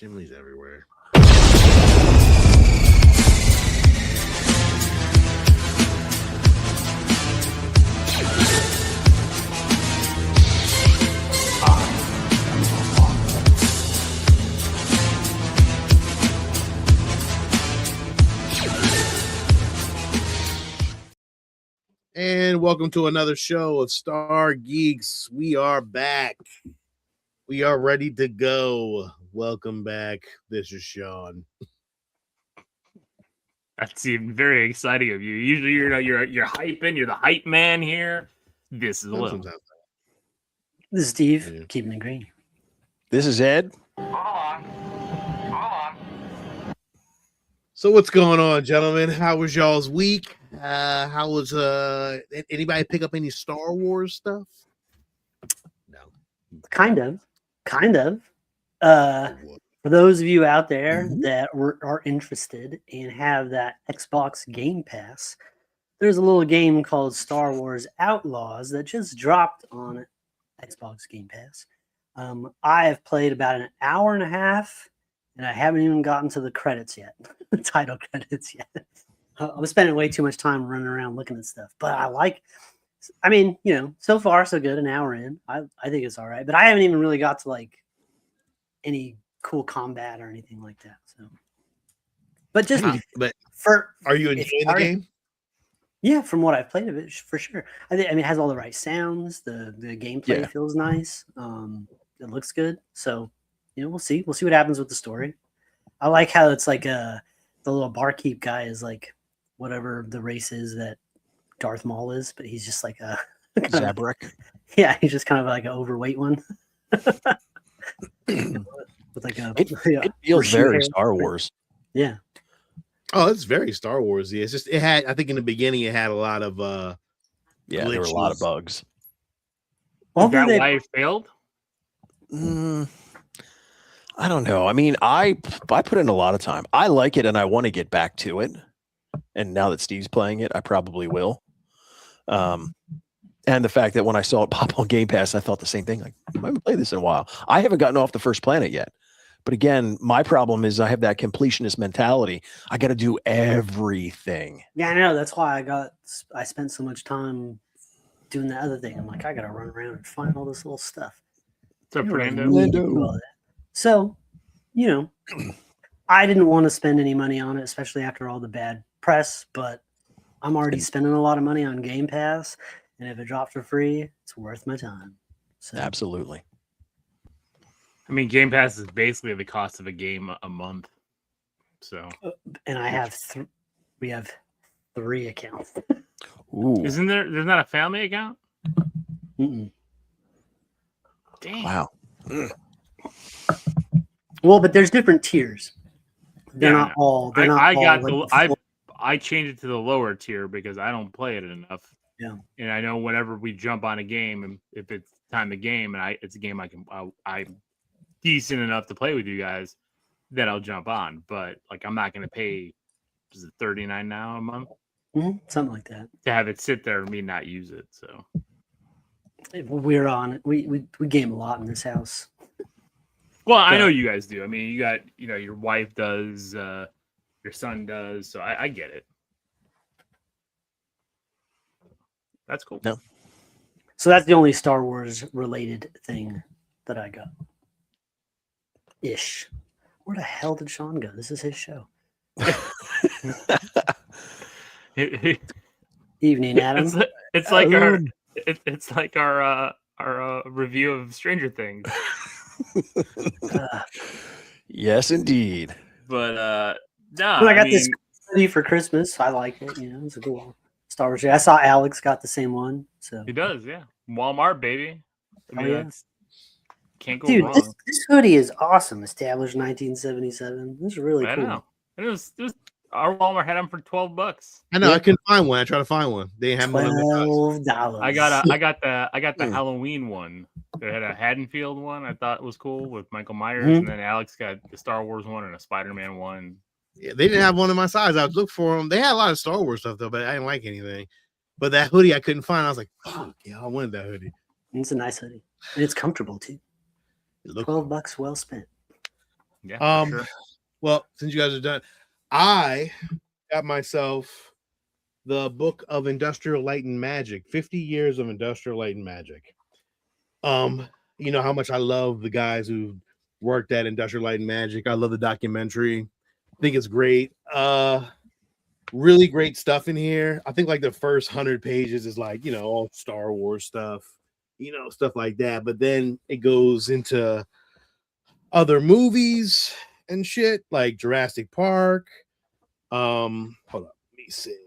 Jim Lee's everywhere. And welcome to another show of Star Geeks. We are back. We are ready to go. Welcome back. This is Sean. That seemed very exciting of you. Usually, you're hyping. You're the hype man here. This is Will. This is Steve. Keeping it green. This is Ed. Hold on. So what's going on, gentlemen? How was y'all's week? How was anybody pick up any Star Wars stuff? No. Kind of. For those of you out there that are interested and have that Xbox Game Pass, there's a little game called Star Wars Outlaws that just dropped on Xbox Game Pass. I have played about an hour and a half, and I haven't even gotten to the credits yet, the title credits yet. I'm spending way too much time running around looking at stuff, but so far so good. An hour in, I think it's all right, but I haven't even really got to like any cool combat or anything like that. So, but just are you enjoying the game? Yeah, from what I've played of it, for sure. It has all the right sounds. The gameplay feels nice. It looks good. So, we'll see. We'll see what happens with the story. I like how it's like the little barkeep guy is like whatever the race is that Darth Maul is, but he's just like a Zabrak. Yeah, he's just kind of like an overweight one. With like it feels very Star Wars. Yeah. Oh, it's very Star Wars. It's just I think in the beginning it had a lot of glitches. There were a lot of bugs. Is that why it failed? I don't know. I mean, I put in a lot of time. I like it and I want to get back to it. And now that Steve's playing it, I probably will. And the fact that when I saw it pop on Game Pass, I thought the same thing. Like, I haven't played this in a while. I haven't gotten off the first planet yet. But again, my problem is I have that completionist mentality. I got to do everything. Yeah, I know. That's why I spent so much time doing the other thing. I'm like, I got to run around and find all this little stuff. What's up, Fernando? So, I didn't want to spend any money on it, especially after all the bad press, but I'm already spending a lot of money on Game Pass, and if it dropped for free, it's worth my time. So. Absolutely. I mean, Game Pass is basically the cost of a game a month. So, and I have we have 3 accounts. Ooh. Isn't there's not a family account? Mm-mm. Dang. Wow. Well, but there's different tiers. They're not all. I changed it to the lower tier because I don't play it enough. Yeah. And I know whenever we jump on a game, and if it's time to game, and it's a game I'm decent enough to play with you guys, then I'll jump on. But like, I'm not going to pay. Is it $39 now a month? Something like that. To have it sit there and me not use it. So we're on it. We game a lot in this house. Well, I know you guys do. I mean, you got, your wife does, your son does, so I get it. That's cool. No. So that's the only Star Wars related thing that I got. Ish. Where the hell did Sean go? This is his show. Evening, Adam. It's like our review of Stranger Things. Yes, indeed. But I got this hoodie for Christmas. I like it. It's a cool Star Wars. I saw Alex got the same one. So he does, yeah. Walmart, baby. I mean, can't go wrong. This hoodie is awesome. Established 1977. This is really cool. I know. It was our Walmart had them for $12. I know. I couldn't find one. I tried to find one. They have $12. I got the Halloween one. They had a Haddonfield one. I thought was cool with Michael Myers, and then Alex got the Star Wars one and a Spider-Man one. Yeah, they didn't have one in my size. I was looking for them. They had a lot of Star Wars stuff though, but I didn't like anything. But that hoodie I couldn't find. I was like, "Fuck yeah, I wanted that hoodie." It's a nice hoodie, and it's comfortable too. $12 well spent. Yeah. For sure. Well, since you guys are done, I got myself the book of Industrial Light and Magic, 50 years of Industrial Light and Magic. You know how much I love the guys who worked at Industrial Light and Magic. I love the documentary. I think it's great. Really great stuff in here. I think like the first 100 pages is like, all Star Wars stuff, stuff like that. But then it goes into other movies and shit like Jurassic Park. Hold up, let me see.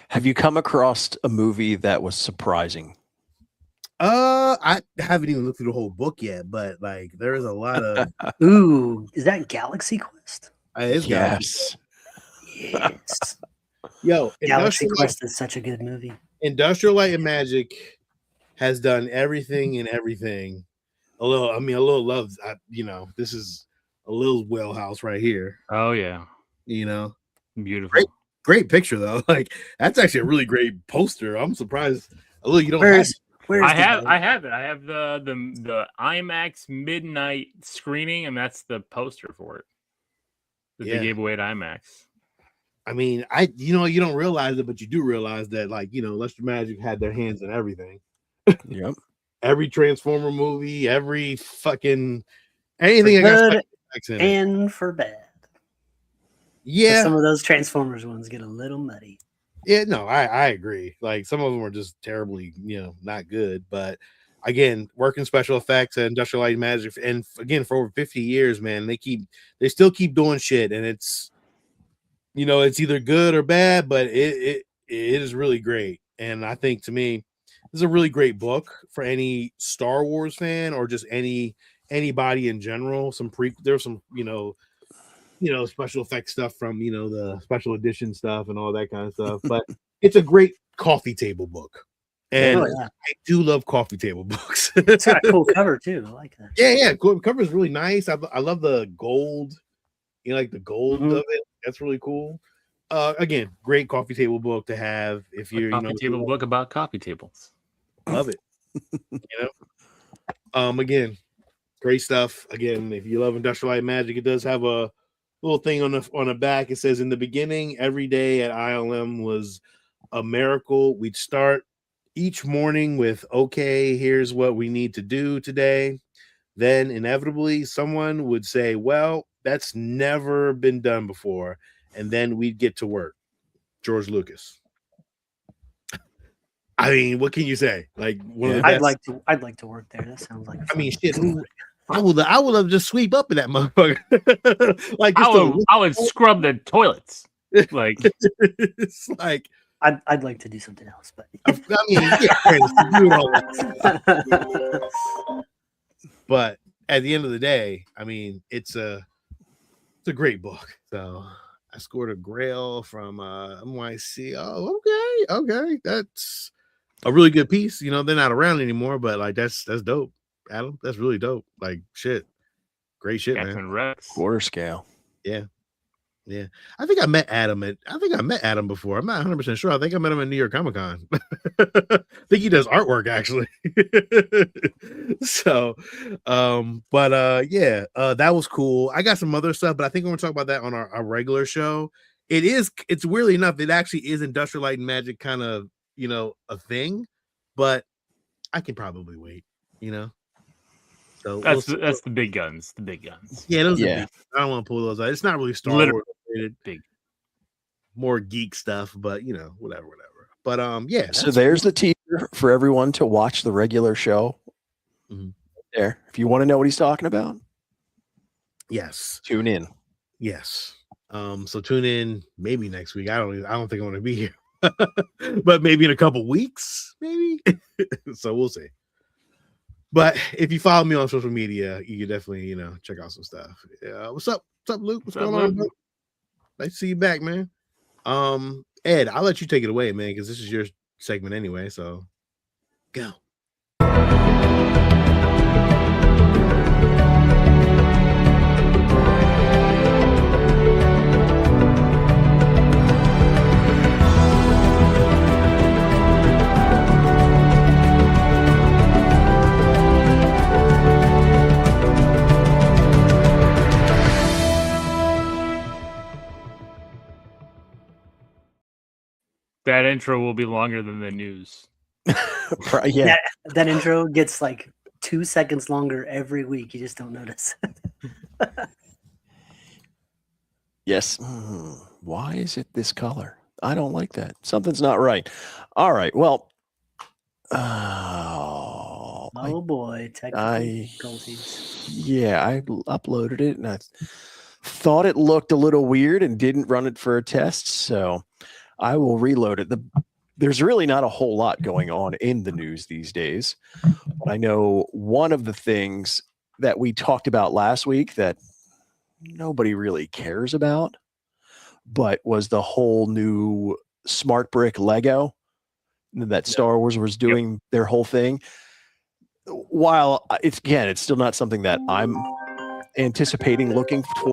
Have you come across a movie that was surprising? I haven't even looked through the whole book yet, but like there's a lot of Ooh, is that Galaxy Quest? it's Yes. Yes. Yo, Galaxy Quest is such a good movie. Industrial Light and Magic has done everything and everything. A little love. This is a little wheelhouse right here. Oh yeah. Great, Beautiful. great picture though. Like that's actually a really great poster. I'm surprised. You don't I have it. I have the IMAX midnight screening, and that's the poster for it that they gave away at IMAX. I mean, you don't realize it, but you do realize that, like, Lester Magic had their hands in everything. Yep. Every Transformer movie, every fucking anything for that good got in and for bad. Yeah, some of those Transformers ones get a little muddy. Yeah, no, I agree. Like some of them are just terribly, not good. But again, working special effects and Industrial Light and Magic, and again for over 50 years, man, they still keep doing shit, and it's it's either good or bad, but it is really great. And I think to me, this is a really great book for any Star Wars fan or just anybody in general. There's some special effects stuff from the special edition stuff and all that kind of stuff, but it's a great coffee table book, and I do love coffee table books. It's got a cool cover too. I like that. Yeah, cool. Cover is really nice. I love the gold. Like the gold of it. That's really cool. Again, great coffee table book to have if you're coffee table book about coffee tables. Love it. Again, great stuff. Again, if you love Industrial Light and Magic, it does have a little thing on the back. It says, in the beginning, every day at ILM was a miracle. We'd start each morning with, okay, here's what we need to do today. Then inevitably someone would say, well, that's never been done before. And then we'd get to work. George Lucas. I mean, what can you say? Like one of the best. I'd like to work there. That sounds like I mean, shit. I would have just sweep up in that motherfucker. Like I would scrub the toilets. Like it's like I'd like to do something else, but but at the end of the day, I mean, it's a great book. So I scored a Grail from NYC. Oh, okay, that's a really good piece. They're not around anymore, but like that's dope. Adam, that's really dope. Like shit, great shit, man. Rex. Quarter scale. Yeah. I think I met Adam before. I'm not 100% sure. I think I met him at New York Comic Con. I think he does artwork actually. So, that was cool. I got some other stuff, but I think we're gonna talk about that on our regular show. It's weirdly enough, it actually is Industrial Light and Magic kind of, a thing, but I can probably wait, So that's the big guns. The big guns. Yeah, those are big. I don't want to pull those out. It's not really Star Wars related. Big. More geek stuff, but whatever. But yeah. So there's the teaser for everyone to watch the regular show. Mm-hmm. There. If you want to know what he's talking about. Yes. Tune in. Yes. So tune in maybe next week. I don't think I'm gonna be here. But maybe in a couple weeks, maybe. So we'll see. But if you follow me on social media, you can definitely, check out some stuff. What's up? What's up, Luke? What's going on, bro? Nice to see you back, man. Ed, I'll let you take it away, man, because this is your segment anyway. So go. That intro will be longer than the news. Yeah. That intro gets like 2 seconds longer every week. You just don't notice. Yes. Why is it this color? I don't like that. Something's not right. All right. Well. Oh boy, technical difficulties. Yeah, I uploaded it and I thought it looked a little weird and didn't run it for a test, so I will reload it. There's really not a whole lot going on in the news these days. But I know one of the things that we talked about last week that nobody really cares about, but was the whole new smart brick Lego that Star Wars was doing their whole thing. While it's still not something that I'm anticipating looking for.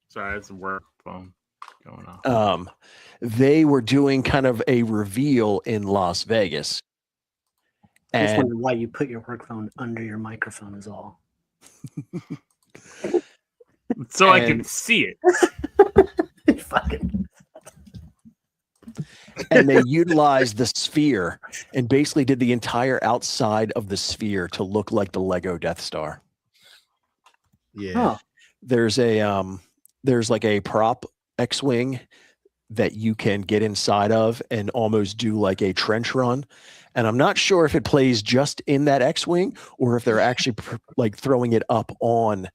Sorry, it's a work phone going on. They were doing kind of a reveal in Las Vegas. I just And wonder why you put your work phone under your microphone is all. So I can see it. Fucking. and they utilized the sphere and basically did the entire outside of the sphere to look like the Lego Death Star. Yeah. Oh. There's like a prop X-Wing that you can get inside of and almost do like a trench run. And I'm not sure if it plays just in that X-Wing or if they're actually like throwing it up on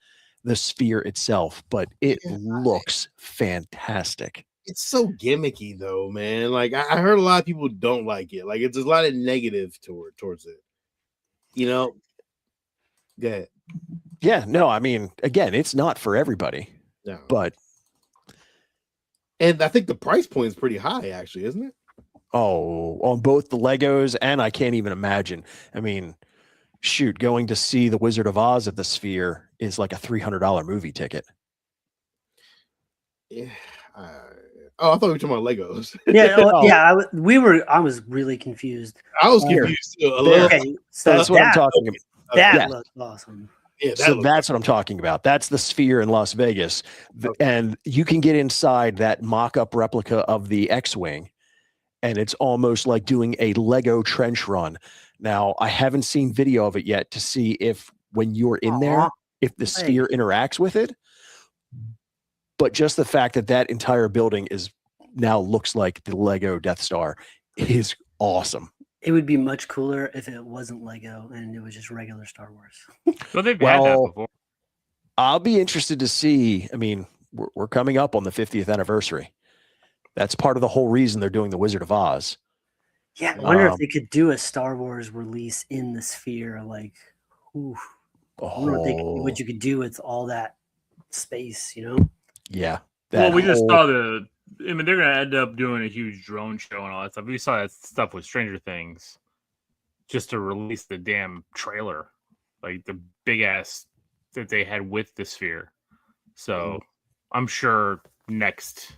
the sphere itself, but it looks fantastic. It's so gimmicky though, man. Like I heard a lot of people don't like it. Like it's a lot of negative towards it. You know? Yeah. Yeah, no, I mean, again, it's not for everybody. No. But and I think the price point is pretty high, actually, isn't it? Oh, on both the Legos, and I can't even imagine. I mean, shoot, going to see the Wizard of Oz at the Sphere is like a $300 movie ticket. Yeah. I thought we were talking about Legos. Yeah, I was really confused. I was confused too, a little. Okay, so that's what I'm talking about. That looks awesome. Yeah, that's what I'm talking about. That's the Sphere in Las Vegas. And you can get inside that mock-up replica of the X-Wing, and it's almost like doing a Lego trench run. Now, I haven't seen video of it yet to see if when you're in there, if the sphere interacts with it. But just the fact that entire building now looks like the Lego Death Star is awesome. It would be much cooler if it wasn't Lego and it was just regular Star Wars. Well, they've had that before. I'll be interested to see. I mean, we're coming up on the 50th anniversary. That's part of the whole reason they're doing the Wizard of Oz. Yeah, I wonder if they could do a Star Wars release in the Sphere. Like, I wonder what you could do with all that space, you know? Yeah. Well, we just saw they're going to end up doing a huge drone show and all that stuff. We saw that stuff with Stranger Things just to release the damn trailer, like the big ass that they had with the Sphere. So I'm sure next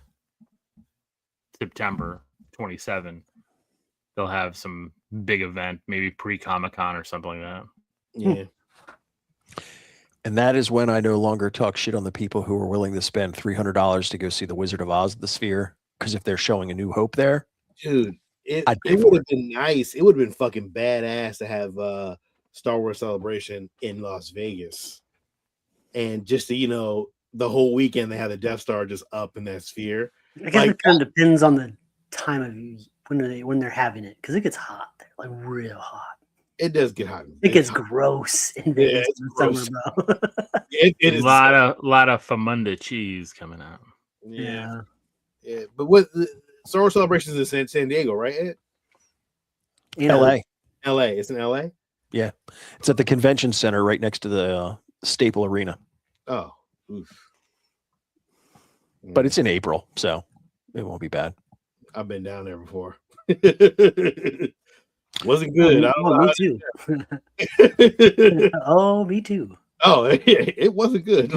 September 27, they'll have some big event, maybe pre-Comic-Con or something like that. Yeah. And that is when I no longer talk shit on the people who are willing to spend $300 to go see the Wizard of Oz at the Sphere. Because if they're showing A New Hope there, dude, it would have been nice. It would have been fucking badass to have Star Wars Celebration in Las Vegas, and just to, the whole weekend they have the Death Star just up in that sphere. I guess it kind of depends on the time of when they're having it, because it gets hot there, like real hot. It does get hot. It gets gross in Vegas in the summer, bro. It is a lot of Famunda cheese coming out. Yeah. But what Star Wars Celebrations is in San Diego, right? Ed? LA. It's in LA. Yeah, it's at the convention center right next to the Staple Arena. Oh, oof. But it's in April, so it won't be bad. I've been down there before. Wasn't good. Me too. Oh, me too. Oh, it wasn't good.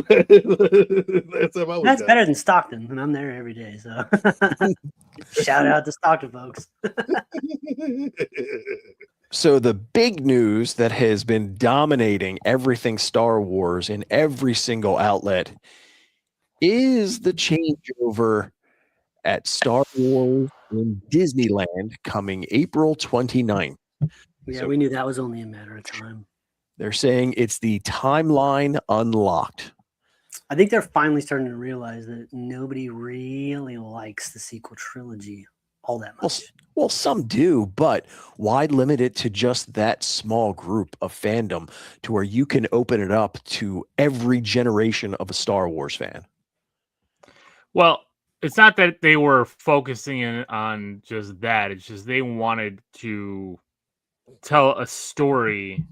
That's better than Stockton, and I'm there every day. So, shout out to Stockton, folks. So the big news that has been dominating everything Star Wars in every single outlet is the changeover at Star Wars in Disneyland coming April 29th. Yeah, So we knew that was only a matter of time. they're saying it's the timeline unlocked. I think they're finally starting to realize that nobody really likes the sequel trilogy all that much. Well, some do, but why limit it to just that small group of fandom to where you can open it up to every generation of a Star Wars fan? Well, it's not that they were focusing in on just that. It's just they wanted to tell a story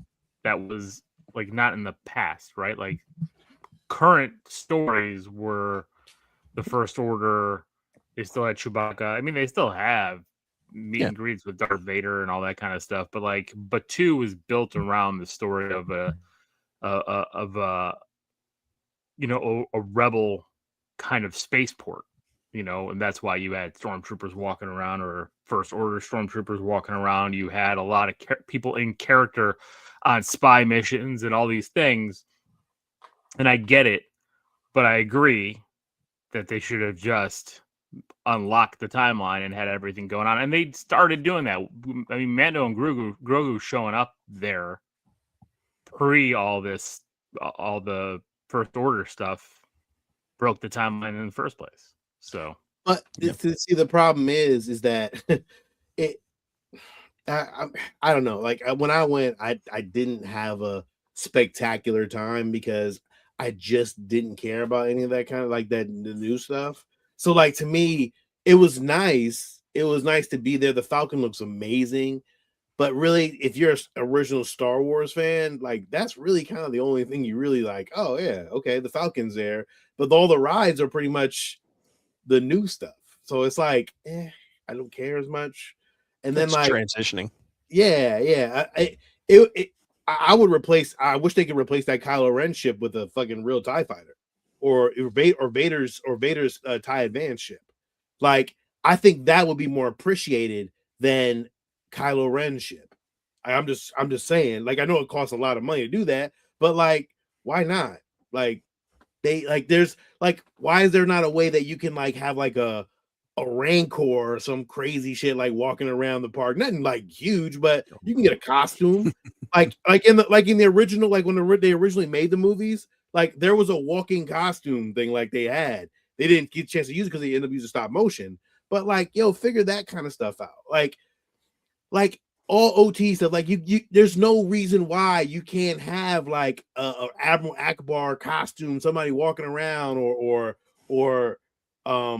that was like not in the past, right? Like current stories were the First Order. They still had Chewbacca. I mean, they still have meet and greets with Darth Vader and all that kind of stuff. But like, but 2 was built around the story of a rebel kind of spaceport, and that's why you had stormtroopers walking around, or First Order stormtroopers walking around. You had a lot of people in character on spy missions and all these things. And I get it, but I agree that they should have just unlocked the timeline and had everything going on. And they started doing that. I mean, Mando and Grogu showing up there pre all this, all the First Order stuff broke the timeline in the first place. So, but see, the problem is that I don't know. Like when I went, I didn't have a spectacular time because I just didn't care about any of that kind of like the new stuff. So like to me, it was nice. It was nice to be there. The Falcon looks amazing. But really, if you're an original Star Wars fan, like that's really kind of the only thing you really like. Oh yeah, okay, the Falcon's there, but all the rides are pretty much the new stuff. So it's like, I don't care as much. And then like transitioning, I would replace. I wish they could replace that Kylo Ren ship with a fucking real TIE fighter, or Vader's TIE Advance ship. Like I think that would be more appreciated than Kylo Ren ship. I'm just saying, like, I know it costs a lot of money to do that, but like, why not? Like, there's like, why is there not a way that you can like have like a Rancor or some crazy shit like walking around the park? Nothing like huge, but you can get a costume. like in the original, like when they originally made the movies, like there was a walking costume thing like they had. They didn't get a chance to use it because they ended up using stop motion. But like, figure that kind of stuff out. Like all OT stuff, like you there's no reason why you can't have like a Admiral Akbar costume, somebody walking around, or I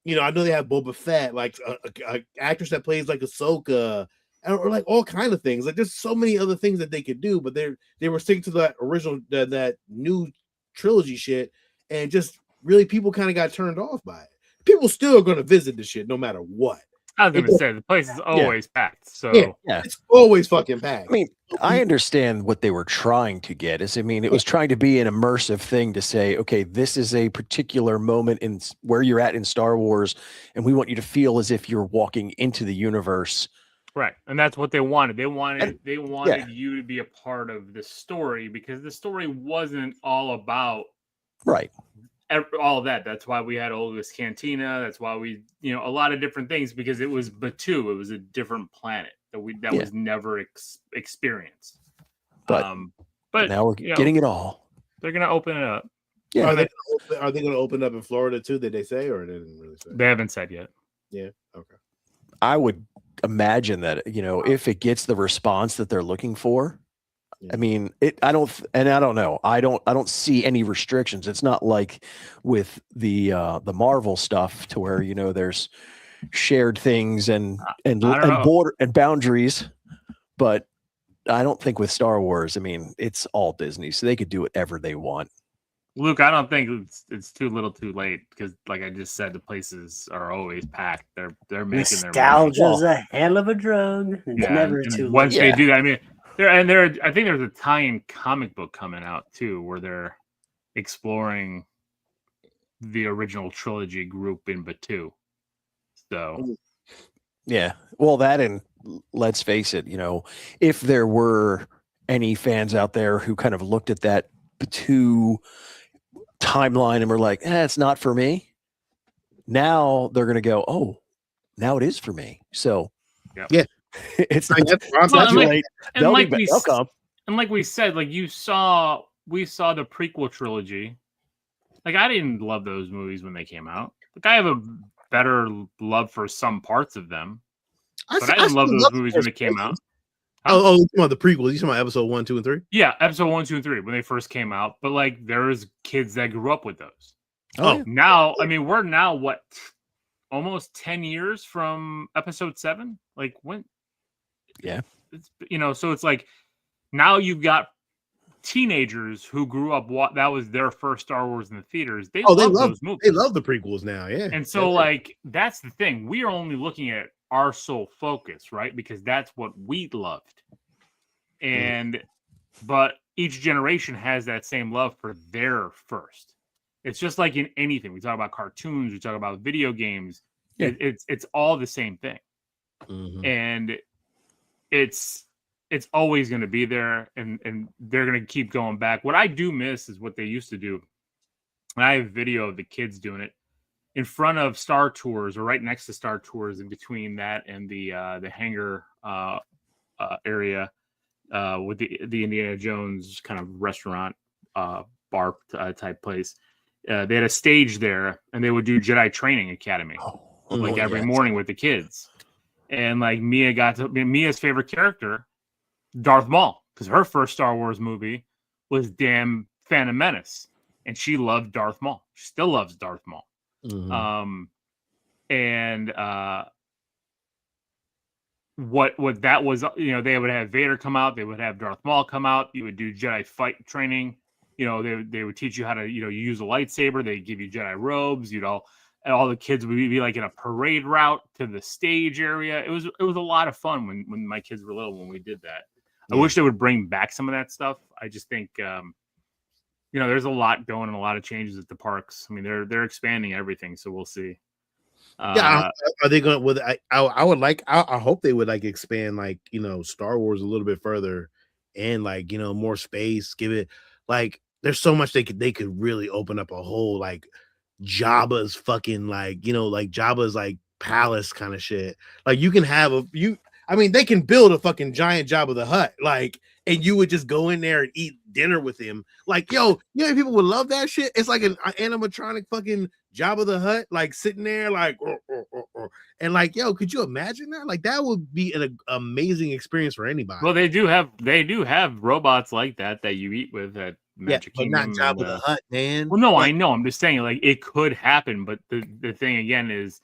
know they have Boba Fett, like a actress that plays like Ahsoka, or like all kind of things. Like there's so many other things that they could do, but they were sticking to that original that new trilogy shit, and just really people kind of got turned off by it. People still are going to visit this shit no matter what. I was going to say, the place is always packed. So it's always fucking packed. I mean, I understand what they were trying to get. It was trying to be an immersive thing to say, okay, this is a particular moment in where you're at in Star Wars, and we want you to feel as if you're walking into the universe. Right, and that's what they wanted. They wanted you to be a part of the story, because the story wasn't all about all of that. That's why we had Olga's Cantina. That's why we, a lot of different things, because it was Batuu. It was a different planet that was never experienced. But now we're getting it all. They're gonna open it up. Yeah. Are they gonna open up in Florida too? Did they say, or they didn't really say? They haven't said yet. Yeah. Okay. I would imagine that if it gets the response that they're looking for. I mean, I don't know. I don't see any restrictions. It's not like with the Marvel stuff to where there's shared things and border and boundaries. But I don't think with Star Wars, I mean, it's all Disney, so they could do whatever they want. Luke, I don't think it's too little, too late, because, like I just said, the places are always packed. They're making their nostalgia's a hell of a drug. It's never too late. Once they do that, I mean. I think there's a tie-in comic book coming out too, where they're exploring the original trilogy group in Batuu. So, yeah. Well, that, and let's face it, if there were any fans out there who kind of looked at that Batuu timeline and were like, it's not for me. Now they're going to go, oh, now it is for me. So Yeah. it's I mean, that's Well, too and late. and They'll like be back. They'll come. And like we said, like we saw the prequel trilogy. Like I didn't love those movies when they came out. Like I have a better love for some parts of them, but I didn't love those movies when they came out. Oh, you talking about the prequels? You talking about episode 1, 2, and 3? Yeah, episode 1, 2, and 3 when they first came out. But like there's kids that grew up with those. Oh, Now I mean we're now what almost 10 years from episode 7. Like when? Yeah. It's, so it's like now you've got teenagers who grew up. That was their first Star Wars in the theaters. They love those movies. They love the prequels now. Yeah. And so like that's the thing. We are only looking at our sole focus, right? Because that's what we loved. And but each generation has that same love for their first. It's just like in anything. We talk about cartoons, we talk about video games. Yeah. It's all the same thing. And it's always going to be there, and they're going to keep going back. What I do miss is what they used to do. And I have video of the kids doing it in front of Star Tours, or right next to Star Tours, in between that and the hangar area with the Indiana Jones kind of restaurant bar type place. They had a stage there, and they would do Jedi Training Academy every morning with the kids. And like Mia's favorite character, Darth Maul, because her first Star Wars movie was damn Phantom Menace, and she loved Darth Maul. She still loves Darth Maul. What that was, they would have Vader come out, they would have Darth Maul come out. You would do Jedi fight training. They would teach you how to use a lightsaber. They give you Jedi robes. And all the kids would be like in a parade route to the stage area. It was a lot of fun when my kids were little when we did that. I wish they would bring back some of that stuff. I just think there's a lot going and a lot of changes at the parks. I mean, they're expanding everything, so we'll see. Are they going with? I hope they would like expand Star Wars a little bit further, and more space. Give it there's so much they could really open up a whole Jabba's fucking Jabba's palace kind of shit. You can have they can build a fucking giant Jabba the Hutt, and you would just go in there and eat dinner with him. People would love that shit. It's like an animatronic fucking Jabba the Hutt, sitting there, and could you imagine that? That would be an amazing experience for anybody. Well, they do have robots like that you eat with at Magic Kingdom, but not Jabba the Hutt, man. Well, no, I know. I'm just saying, it could happen, but the thing again is,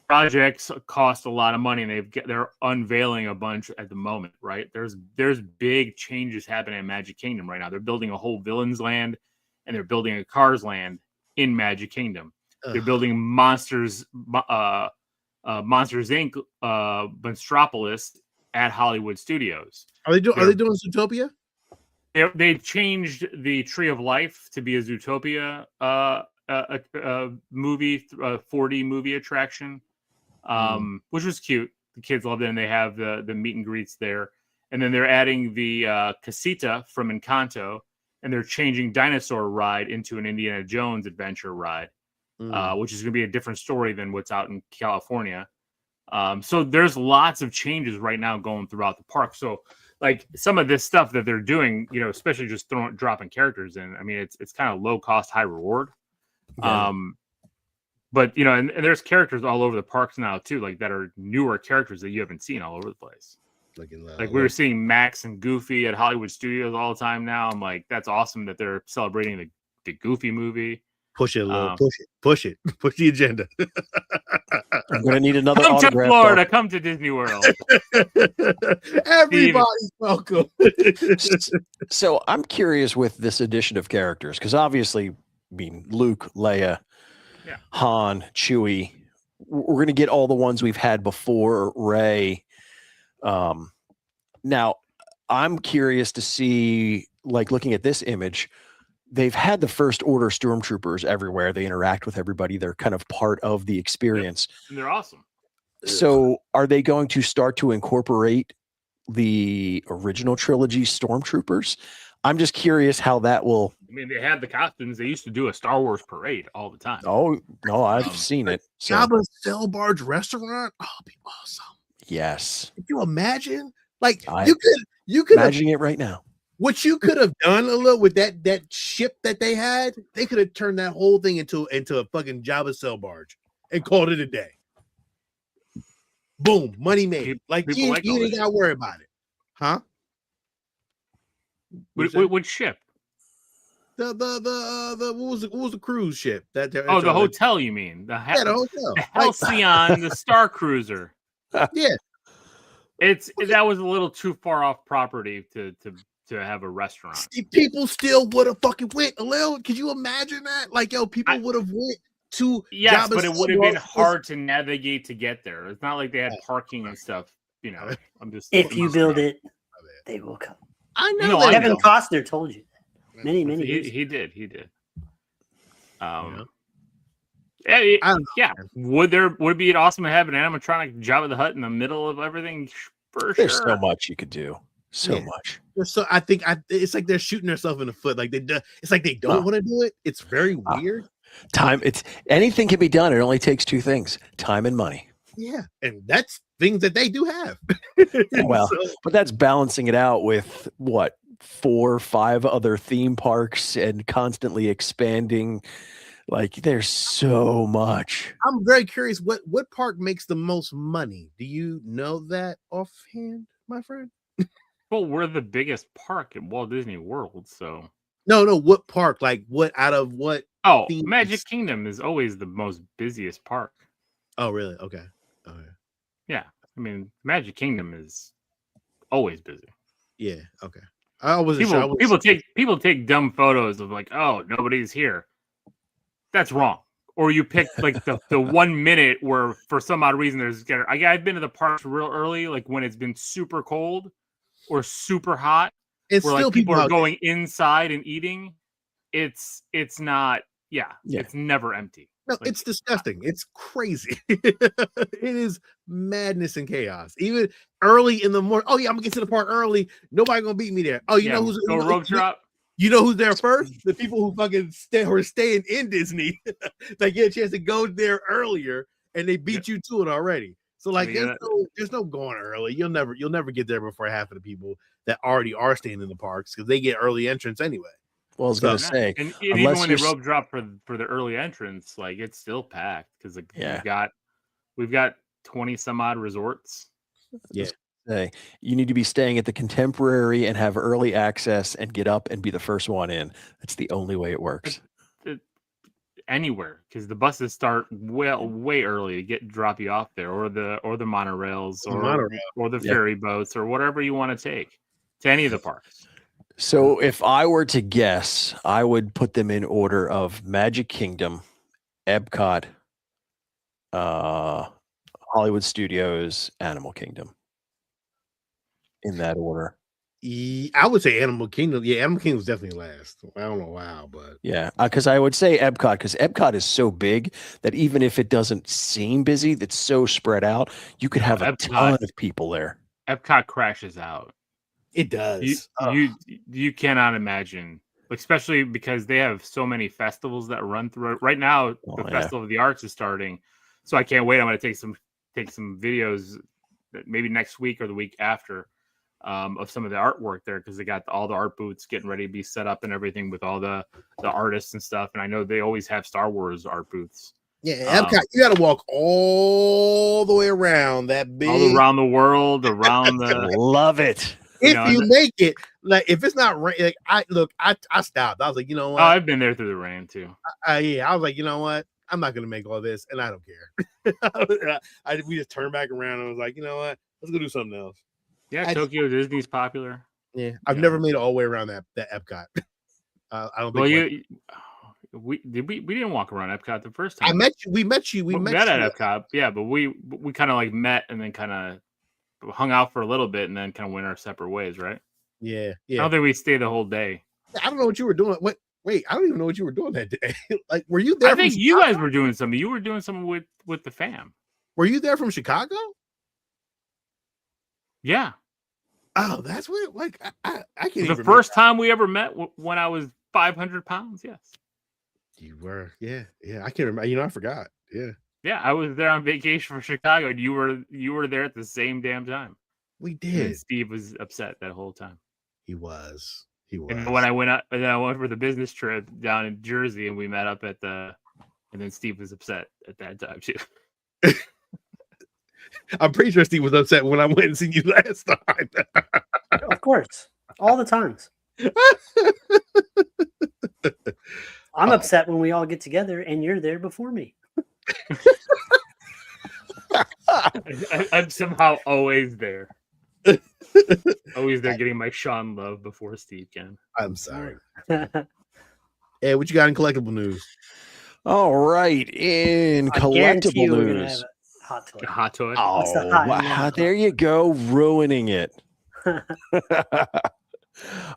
projects cost a lot of money, and they're unveiling a bunch at the moment, right? There's big changes happening in Magic Kingdom right now. They're building a whole Villains Land, and they're building a Cars Land in Magic Kingdom. They're building Monsters Inc. Monstropolis at Hollywood Studios. Are they doing Zootopia? They changed the Tree of Life to be a Zootopia movie, 4D movie attraction, which was cute. The kids loved it, and they have the meet and greets there. And then they're adding the Casita from Encanto, and they're changing Dinosaur Ride into an Indiana Jones adventure ride, which is going to be a different story than what's out in California. So there's lots of changes right now going throughout the park. So some of this stuff that they're doing, especially just dropping characters in, I mean, it's kind of low cost, high reward. Yeah. But and there's characters all over the parks now too, that are newer characters that you haven't seen all over the place. We were seeing Max and Goofy at Hollywood Studios all the time now. I'm like, that's awesome that they're celebrating the Goofy movie. Push it a little, push the agenda. I'm gonna need another come autograph. To Florida, come to Disney World. Everybody's welcome. So I'm curious with this addition of characters, because obviously, Luke, Leia, Han, Chewie, we're going to get all the ones we've had before, Rey. Now, I'm curious to see, looking at this image, they've had the First Order stormtroopers everywhere. They interact with everybody. They're kind of part of the experience. Yep. And they're awesome. So are they going to start to incorporate the original trilogy stormtroopers? I'm just curious how that will. I mean, they had the costumes. They used to do a Star Wars parade all the time. Oh no, I've seen it. So Jabba's Sail Barge restaurant. Oh, it'd be awesome. yes, Could you imagine? Like I- you could imagining it right now. what you could have done a little with that ship that they had. They could have turned that whole thing into a fucking Jabba Sail Barge and called it a day. Boom, money made. Like People you like all ain't this got to worry about it, huh? Which ship? The what was the cruise ship that? Oh, the hotel. You mean the Yeah, the hotel. the Halcyon, the Star Cruiser. Yeah. That was a little too far off property to have a restaurant. People still would have fucking went a little. Could you imagine that? Like, yo, people would have went to Yes, Jabba's but it would have been Sail Barge. hard to navigate to get there. It's not like they had parking and stuff. You know, I'm just If you build it, they will come. I know. No, that. I Kevin know. Costner told you that many years. He did. Yeah. Yeah, I don't know, yeah. Would it be awesome to have an animatronic Jabba the Hutt in the middle of everything? For There's sure. so much you could do. So Yeah. much. So I think it's like they're shooting themselves in the foot. Like it's like they don't want to do it. It's very weird. Time. It's anything can be done. It only takes two things: time and money. Yeah, and that's things that they do have. Well, So, but that's balancing it out with what 4 or 5 other theme parks and constantly expanding. Like there's so much. I'm very curious. What park makes the most money? Do you know that offhand, my friend? Well, we're the biggest park at Walt Disney World, so. No. What park? Like what out of what? Oh, themes? Magic Kingdom is always the most busiest park. Oh, really? Okay. Yeah, I mean, Magic Kingdom is always busy. Yeah. Okay. I wasn't sure. People take dumb photos of like, oh, nobody's here. That's wrong. Or you pick like the 1 minute where for some odd reason I've been to the parks real early, like when it's been super cold or super hot, It's where still like people are out there. going inside and eating. It's not. Yeah, it's never empty. No, Like, it's disgusting. It's crazy. It is madness and chaos. Even early in the morning. Oh yeah, I'm gonna get to the park early. Nobody gonna beat me there. Oh, you know who's go rope drop? You know who's there first? The people who fucking staying in Disney. They get a chance to go there earlier, and they beat you to it already. So like, there's no going early. You'll never get there before half of the people that already are staying in the parks because they get early entrance anyway. Well, I was going to say, and even when they rope drop for the early entrance, like it's still packed because we've got 20 some odd resorts. Yeah. Say you need to be staying at the Contemporary and have early access and get up and be the first one in. That's the only way it works. Anywhere because the buses start way early to drop you off there, or the monorails, or the ferry boats, or whatever you want to take to any of the parks. So if I were to guess, I would put them in order of Magic Kingdom, Epcot, Hollywood Studios, Animal Kingdom. In that order. I would say Animal Kingdom. Yeah, Animal Kingdom's definitely last. I don't know how, but yeah, because I would say Epcot because Epcot is so big that even if it doesn't seem busy, it's so spread out. You could have a ton of people there. Epcot crashes out. It does. You cannot imagine, especially because they have so many festivals that run through it. Right now, the Festival of the Arts is starting, so I can't wait. I'm going to take some videos maybe next week or the week after. Of some of the artwork there because they got all the art booths getting ready to be set up and everything with all the artists and stuff. And I know they always have Star Wars art booths. Yeah, Epcot, you got to walk all the way around that big, all around the world, around the. Love it. If you make it, like if it's not rain, like I stopped. I was like, you know what? Oh, I've been there through the rain too. Yeah, I was like, you know what? I'm not gonna make all this, and I don't care. We just turned back around and was like, you know what? Let's go do something else. Yeah, Tokyo Disney's popular. Yeah, I've never made it all the way around that Epcot. I don't think. Well, we didn't walk around Epcot the first time. We met you. We met at Epcot. Yeah, but we kind of like met and then kind of hung out for a little bit and then kind of went our separate ways, right? Yeah. I don't think we stayed the whole day. I don't know what you were doing. Wait, I don't even know what you were doing that day. Like, were you there? I think you guys were doing something. You were doing something with the fam. Were you there from Chicago? Yeah. Oh, that's what. Like I can't even The remember. first time we ever met when I was 500 pounds. Yes. You were, yeah. I can't remember. You know, I forgot. Yeah, Yeah, I was there on vacation for Chicago, and you were there at the same damn time. we And did. Steve was upset that whole time. He was. And when I went out, and then I went for the business trip down in Jersey, and we met up at and then Steve was upset at that time too. I'm pretty sure Steve was upset when I went and seen you last time. Of course, all the times. I'm upset when we all get together and you're there before me. I'm somehow always there. Always there getting my Sean love before Steve can. I'm sorry. Hey, what you got in collectible news? All right, in collectible we're gonna news. have a hot toy. A hot toy. What's the Oh, hot wow, one? there you go, ruining it.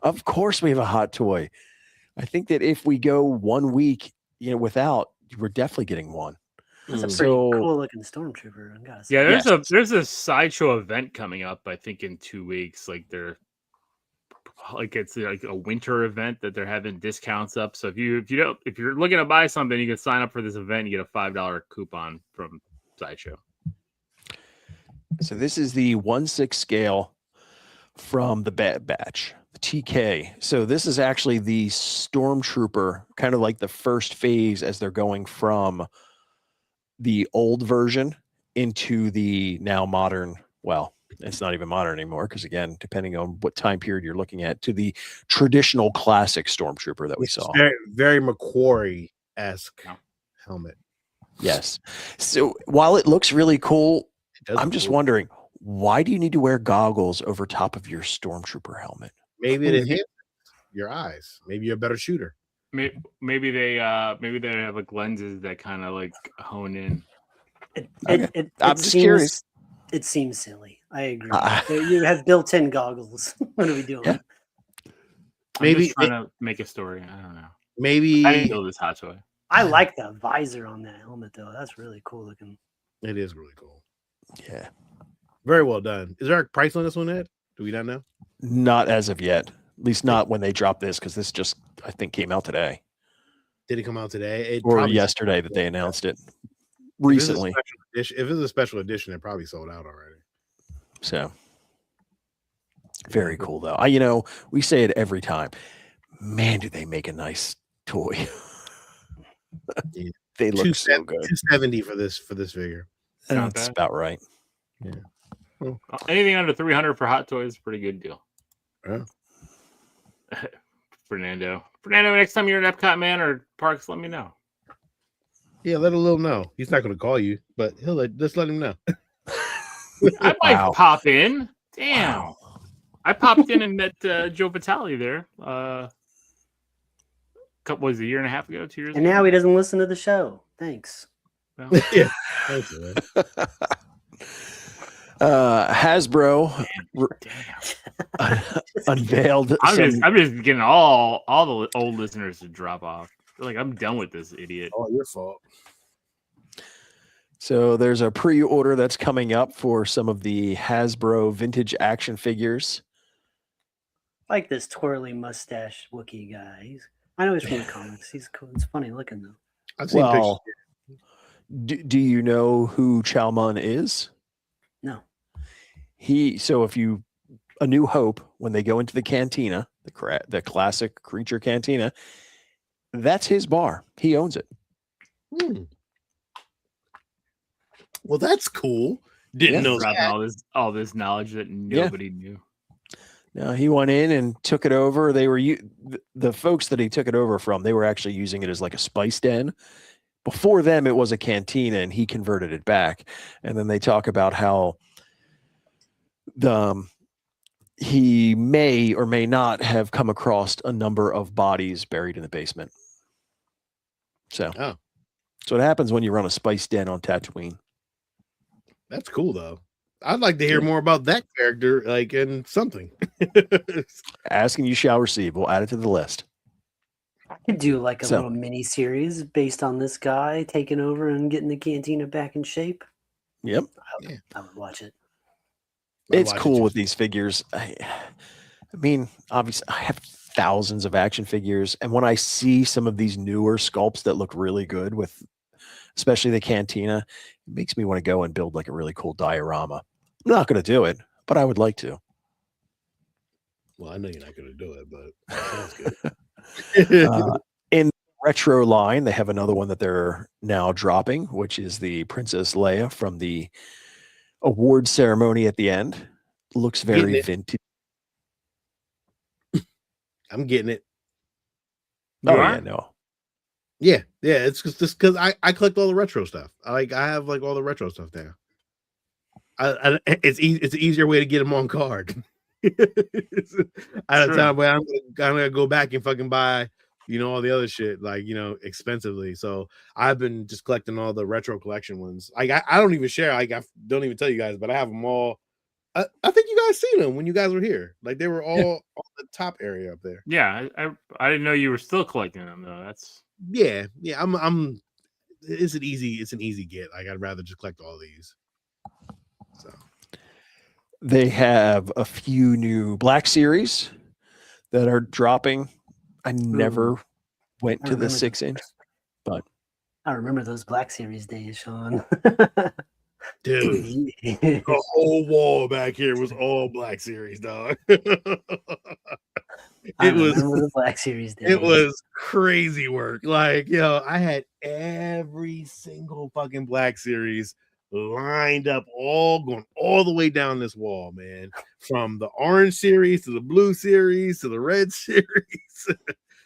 Of course, we have a hot toy. I think that if we go 1 week, without, we're definitely getting one. That's a pretty So- cool looking stormtrooper. I gotta say. Yeah, Yes. there's a sideshow event coming up. I think in 2 weeks. It's like a winter event that they're having discounts up. So if you're looking to buy something, you can sign up for this event. You get a $5 coupon from Sideshow. So this is the 1/6 scale from the Bad Batch, the TK. So this is actually the Stormtrooper, kind of like the first phase as they're going from the old version into the now modern. Well, it's not even modern anymore because, again, depending on what time period you're looking at, to the traditional classic Stormtrooper that we saw. Very, very Macquarie-esque helmet. Yes. So while it looks really cool, It does I'm look just cool. wondering, why do you need to wear goggles over top of your Stormtrooper helmet? Maybe it enhances your eyes. Maybe you're a better shooter. Maybe they have like lenses that kind of like hone in. I'm just curious. It seems silly. I agree. Uh, You have built-in goggles. What are we doing? Yeah. I'm Maybe just trying to make a story. I don't know. Maybe I didn't build this hot toy. I like the visor on that helmet though. That's really cool looking. it is really cool. Yeah. Very well done. Is there a price on this one, Ed? Do we not know? Not as of yet. At least not when they drop this, because this just, I think, came out today Did it come out today? It or probably- yesterday that they announced it If it's a recently. special edition- if it's a special edition, it probably sold out already. So very cool, though. We say it every time. Man, do they make a nice toy? Yeah. They look so good. $270 for this figure. Not That's bad. about right. Anything under 300 for hot toys is a pretty good deal. Yeah. Fernando, next time you're at Epcot, man, or parks, let me know. Yeah, let a little know. He's not going to call you, but just let him know. I might Wow. pop in. Damn. Wow. I popped in and met Joe Vitale there. Was it a year and a half ago, 2 years And ago? now he doesn't listen to the show. Thanks. Well, Yeah. Thanks, man. Hasbro damn. unveiled I'm some just getting all the old listeners to drop off. They're like, I'm done with this idiot. Oh, your fault. So there's a pre-order that's coming up for some of the Hasbro vintage action figures. Like this twirly mustache Wookiee guy. I know he's from the comics. He's cool. It's funny looking though. I've seen Well, pictures. do you know who Chow Mun is? No. So if you A New Hope, when they go into the cantina, the classic creature cantina, that's his bar. He owns it. Well, that's cool. Didn't know Dropping that. all this knowledge that nobody knew. Now he went in and took it over. They were the folks that he took it over from. They were actually using it as like a spice den. Before them, it was a cantina, and he converted it back. And then they talk about how he may or may not have come across a number of bodies buried in the basement. So, Oh. So what happens when you run a spice den on Tatooine? That's cool, though. I'd like to hear more about that character, like in something. Asking you shall receive. We'll add it to the list. I could do like a So- little mini series based on this guy taking over and getting the cantina back in shape. Yep. I would watch it. It's cool with these figures. I mean, obviously, I have thousands of action figures, and when I see some of these newer sculpts that look really good, with especially the Cantina, it makes me want to go and build like a really cool diorama. I'm not going to do it, but I would like to. Well, I know you're not going to do it, but that sounds good. In the retro line, they have another one that they're now dropping, which is the Princess Leia from the award ceremony at the end. Looks very vintage. I'm getting it. Yeah, no. Yeah. It's just because I collect all the retro stuff. I have like all the retro stuff now. It's an easier way to get them on card. Out of time, where I'm gonna go back and fucking buy, all the other shit, like, expensively. So I've been just collecting all the retro collection ones. Like I don't even share. Like I don't even tell you guys, but I have them all. I think you guys seen them when you guys were here. Like they were all on the top area up there. Yeah, I didn't know you were still collecting them though. That's I'm. It's an easy get. Like I'd rather just collect all these. So they have a few new Black Series that are dropping. I never went to the 6-inch, but I remember those Black Series days, Sean. Dude, the whole wall back here was all Black Series, dog. It was the Black Series days. It was crazy work. Like, I had every single fucking Black Series lined up, all going all the way down this wall, man. From the orange series to the blue series to the red series.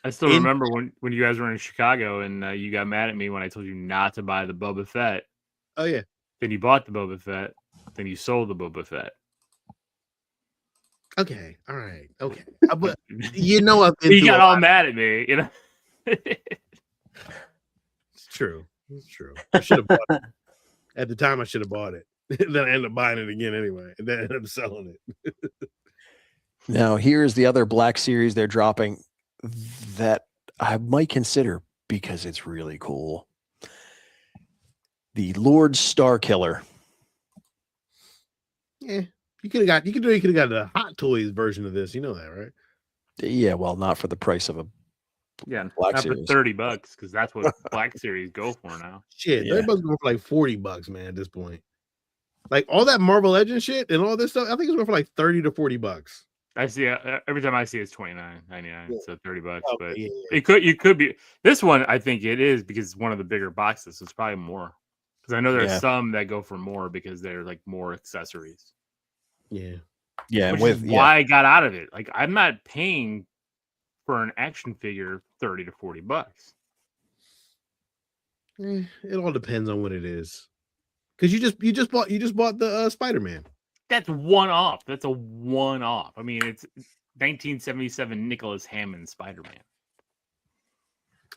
I still remember when you guys were in Chicago and you got mad at me when I told you not to buy the Boba Fett. Oh yeah. Then you bought the Boba Fett. Then you sold the Boba Fett. Okay. All right. Okay. But you got all mad at me. It's true. It's true. I should have bought it. At the time, I should have bought it. Then I ended up buying it again anyway, and then I ended up selling it. Now, here's the other Black Series they're dropping that I might consider because it's really cool. The Lord Starkiller. Yeah, you could have got the Hot Toys version of this. You know that, right? Yeah, well, not for the price of a Black Series. For $30 because that's what Black Series go for now. Shit, $30 going for like $40, man. At this point, like all that Marvel Legends shit and all this stuff, I think it's going for like $30 to $40. I see every time I see it's $29.99, so $30. Oh, but it could be this one. I think it is because it's one of the bigger boxes. So it's probably more because I know there's some that go for more because they're like more accessories. Yeah, which is why I got out of it. Like I'm not paying for an action figure $30 to $40. It all depends on what it is. Because you just bought the Spider-Man. That's one off. That's a one off. I mean, it's 1977 Nicholas Hammond Spider-Man.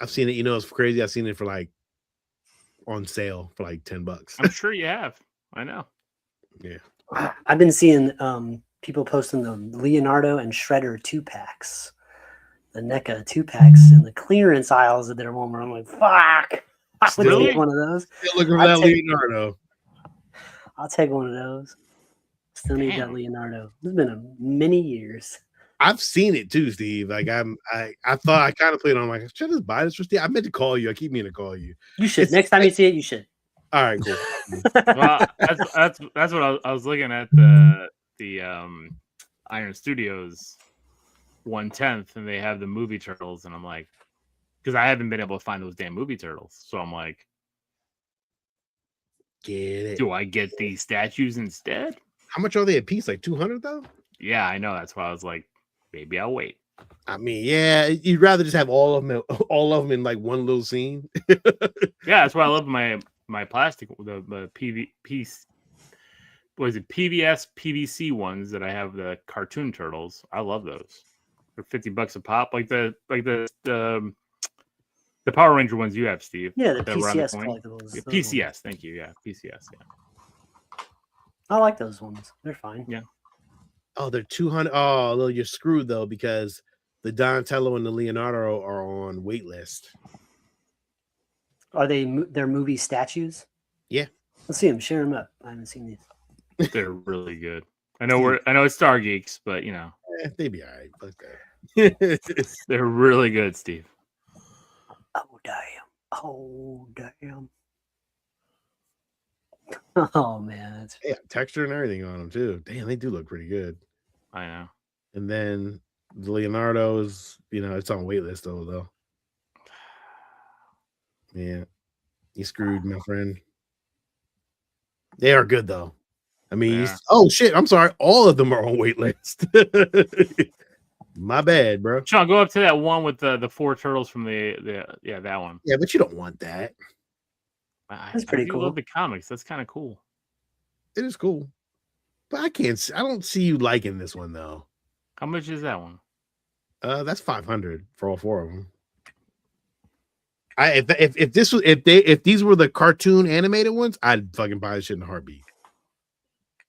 I've seen it. It's crazy. I've seen it for like on sale for like $10. I'm sure you have. I know. Yeah. I've been seeing people posting the Leonardo and Shredder 2-packs. The NECA 2-packs in the clearance aisles of their Walmart. I'm like, fuck. I would take one of those. Still looking for that Leonardo. I'll take one of those. Still need that Leonardo. It's been many years. I've seen it too, Steve. Like I thought I kind of played on. Like, should I just buy this for Steve? I meant to call you. I keep meaning to call you. You should. Next time you see it, you should. All right, cool. Well, that's what I was looking at the Iron Studios 1/10, and they have the movie turtles, and I'm like, because I haven't been able to find those damn movie turtles, so I'm like, get it? Do I get these statues instead? How much are they a piece? Like 200 though? Yeah, I know. That's why I was like, maybe I'll wait. I mean, yeah, you'd rather just have all of them in like one little scene. Yeah, that's why I love my plastic, the PVC. Was it PVS PVC ones that I have the cartoon turtles? I love those. They're $50 a pop, like the Power Ranger ones you have, Steve. Yeah, the PCS collectibles. Yeah, PCS, thank you. Yeah, PCS. Yeah. I like those ones. They're fine. Yeah. Oh, they're 200. Oh, well, you're screwed though because the Donatello and the Leonardo are on wait list. Are they're movie statues? Yeah. Let's see them. Share them up. I haven't seen these. They're really good. I know it's StarGeekZ, but you know they'd be all right. Fuck that. they're really good, Steve. Oh damn. Oh man, that's Yeah, texture and everything on them too. Damn, they do look pretty good. I know. And then the Leonardo's, it's on waitlist though. Yeah, you screwed, my friend. They are good though. I mean, oh shit! I'm sorry. All of them are on waitlist. My bad, bro. Sean, go up to that one with the 4 turtles from that one. Yeah, but you don't want that. That's pretty cool. I love the comics. That's kind of cool. It is cool, but I don't see you liking this one though. How much is that one? That's 500 for all 4 of them. If these were the cartoon animated ones, I'd fucking buy this shit in a heartbeat.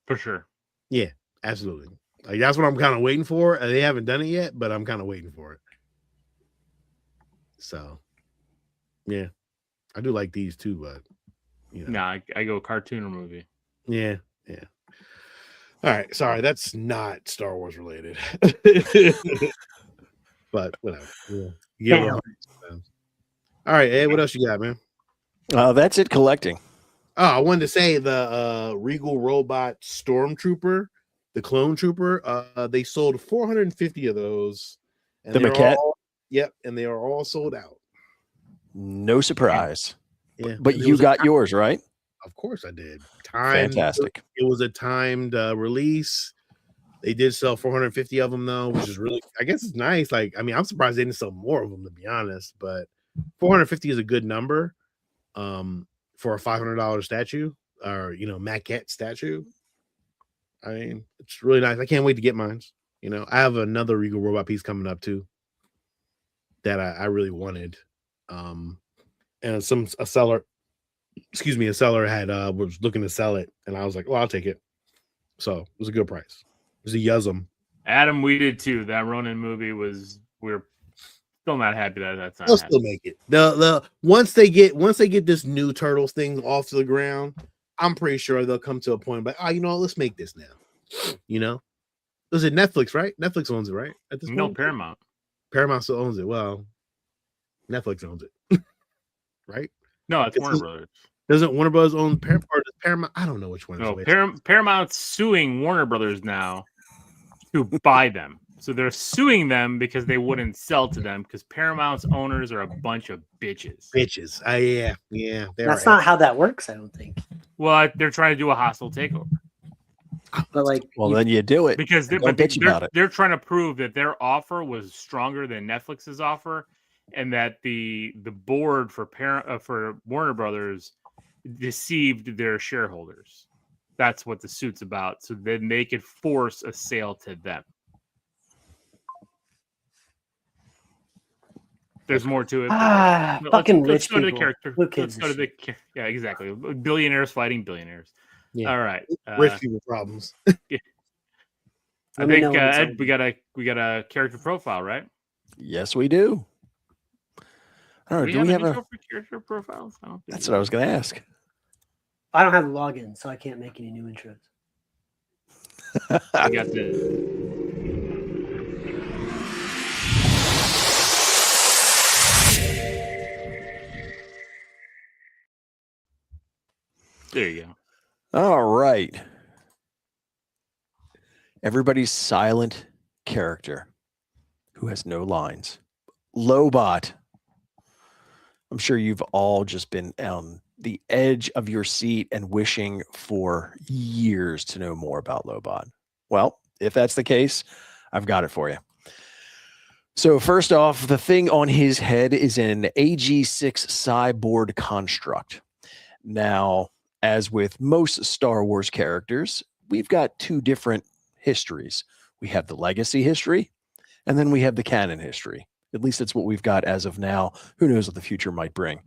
For sure. Yeah, absolutely. Like that's what I'm kind of waiting for. They haven't done it yet, but I'm kind of waiting for it. So, yeah, I do like these too, but Nah, I go cartoon or movie. Yeah. All right, sorry, that's not Star Wars related. But whatever. Yeah. All right, Ed, what else you got, man? That's it collecting. Oh, I wanted to say the Regal Robot Stormtrooper, the clone trooper, they sold 450 of those. And the maquette? And they are all sold out. No surprise. Yeah. But you got yours, right? Of course I did. Fantastic. It was a timed release. They did sell 450 of them though, which is really, I guess it's nice. Like, I mean, I'm surprised they didn't sell more of them, to be honest, but 450 is a good number for a $500 statue or, maquette statue. I mean, it's really nice. I can't wait to get mine. I have another Regal Robot piece coming up too that I really wanted. And a seller had was looking to sell it, and I was like, well, I'll take it. So it was a good price. It was a Yuzum. Adam, we did too. That Ronin movie we're still not happy that's not. They'll still make it. The once they get this new Turtles thing off the ground, I'm pretty sure they'll come to a point like, let's make this now. Was it Netflix, right? Netflix owns it, right? At this point? Paramount. Paramount still owns it. Well, Netflix owns it. Right? No, it's Warner Brothers. Doesn't Warner Brothers own Paramount? I don't know which one. No, Paramount's suing Warner Brothers now to buy them. So they're suing them because they wouldn't sell to them because Paramount's owners are a bunch of bitches. Yeah. That's not how that works, I don't think. Well, they're trying to do a hostile takeover. But then you do it because they're trying to prove that their offer was stronger than Netflix's offer, and that the board for Warner Brothers deceived their shareholders. That's what the suit's about. So then they could force a sale to them. There's more to it. Fucking rich people. Let's go to the character. Yeah, exactly. Billionaires fighting billionaires. Yeah. All right. Rich people problems. Yeah. I think Ed, we got a character profile, right? Yes, we do. I don't know. Do we have a character profiles? That's what I was going to ask. I don't have a login, so I can't make any new intros. I got this. There you go. All right. Everybody's silent character who has no lines. Lobot. I'm sure you've all just been on the edge of your seat and wishing for years to know more about Lobot. Well, if that's the case, I've got it for you. So first off, the thing on his head is an AG6 cyborg construct. Now, as with most Star Wars characters, we've got 2 different histories. We have the legacy history, and then we have the canon history. At least that's what we've got as of now. Who knows what the future might bring.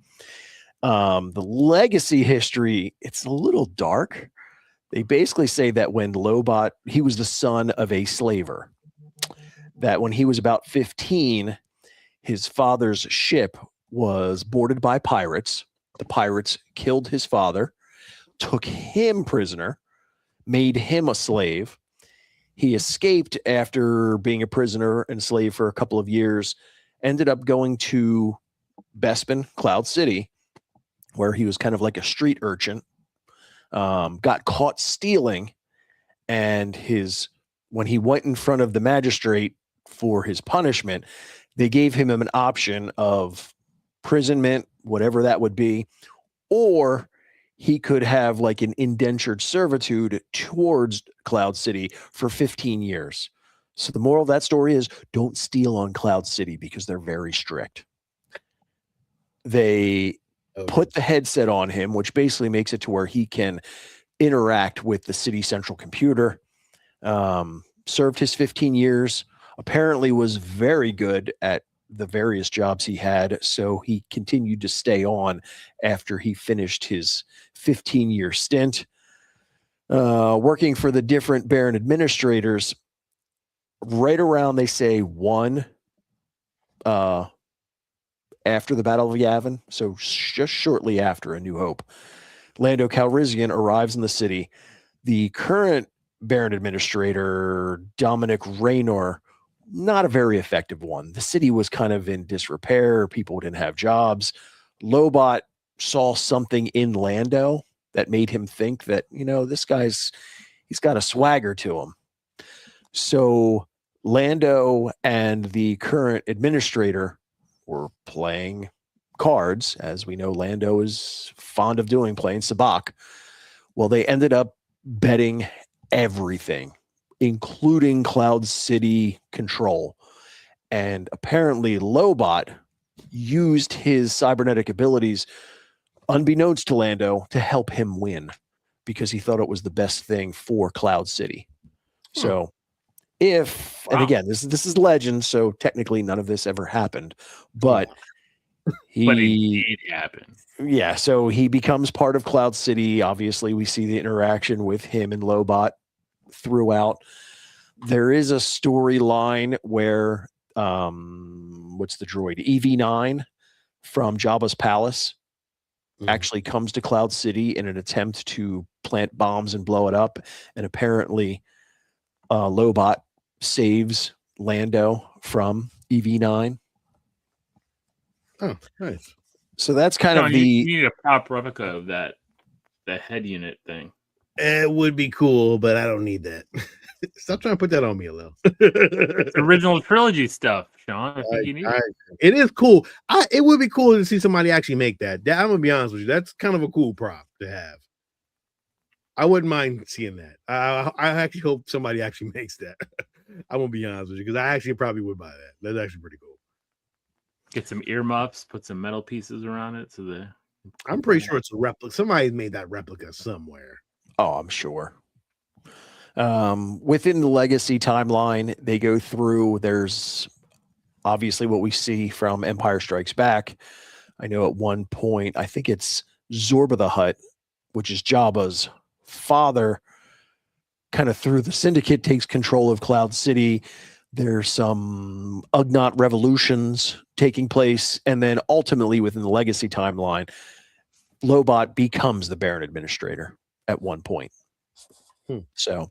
The legacy history, it's a little dark. They basically say that when Lobot, he was the son of a slaver. That when he was about 15, his father's ship was boarded by pirates. The pirates killed his father, took him prisoner, made him a slave. He escaped after being a prisoner and slave for a couple of years, ended up going to Bespin, Cloud City, where he was kind of like a street urchin, got caught stealing, and when he went in front of the magistrate for his punishment, they gave him an option of imprisonment, whatever that would be, or he could have like an indentured servitude towards Cloud City for 15 years. So the moral of that story is don't steal on Cloud City because they're very strict. They put the headset on him, which basically makes it to where he can interact with the city central computer. Served his 15 years, apparently was very good at the various jobs he had, so he continued to stay on after he finished his 15-year stint, working for the different Baron administrators. Right around, they say, one after the Battle of Yavin, so just shortly after A New Hope, Lando Calrissian arrives in the city. The current Baron administrator, Dominic Raynor, not a very effective one. The city was kind of in disrepair. People didn't have jobs. Lobot saw something in Lando that made him think that, this he's got a swagger to him. So Lando and the current administrator were playing cards, as we know Lando is fond of doing, playing sabacc. Well, they ended up betting everything, including Cloud City control. And apparently Lobot used his cybernetic abilities, unbeknownst to Lando, to help him win because he thought it was the best thing for Cloud City. So and again, this is legend, so technically none of this ever happened, but but it did happen. Yeah, so he becomes part of Cloud City. Obviously, we see the interaction with him and Lobot throughout. There is a storyline where what's the droid? EV9 from Jabba's palace actually comes to Cloud City in an attempt to plant bombs and blow it up. And apparently Lobot saves Lando from EV9. Oh, nice. So that's kind of you need a pop replica of the head unit thing. It would be cool, but I don't need that. Stop trying to put that on me, a little. It's original trilogy stuff, Sean. I think you need it. It is cool. It would be cool to see somebody actually make that. I'm gonna be honest with you. That's kind of a cool prop to have. I wouldn't mind seeing that. I actually hope somebody actually makes that. I'm gonna be honest with you because I actually probably would buy that. That's actually pretty cool. Get some earmuffs, put some metal pieces around it, I'm pretty sure it's a replica. Somebody made that replica somewhere. Oh, I'm sure. Within the legacy timeline, they go through. There's obviously what we see from Empire Strikes Back. I know at one point, I think it's Zorba the Hutt, which is Jabba's father, kind of through the Syndicate, takes control of Cloud City. There's some Ugnaught revolutions taking place. And then ultimately within the legacy timeline, Lobot becomes the Baron Administrator at one point. So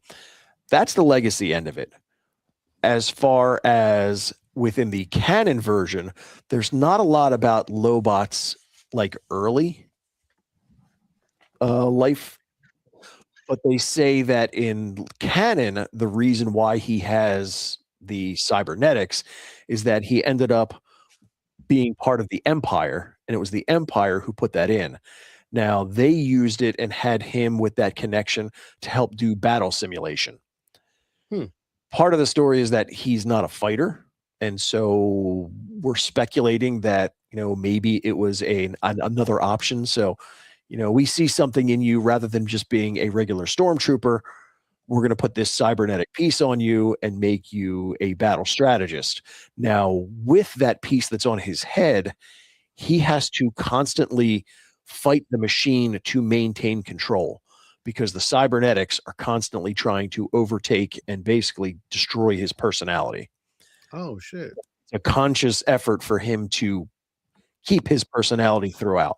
that's the legacy end of it. As far as within the canon version, there's not a lot about Lobot's early life, but they say that in canon, the reason why he has the cybernetics is that he ended up being part of the Empire, and it was the Empire who put that in. Now, they used it and had him with that connection to help do battle simulation. Part of the story is that he's not a fighter, and so we're speculating that, maybe it was another option. So, we see something in you rather than just being a regular stormtrooper. We're going to put this cybernetic piece on you and make you a battle strategist. Now, with that piece that's on his head, he has to constantly fight the machine to maintain control because the cybernetics are constantly trying to overtake and basically destroy his personality. Oh, shit. It's a conscious effort for him to keep his personality throughout.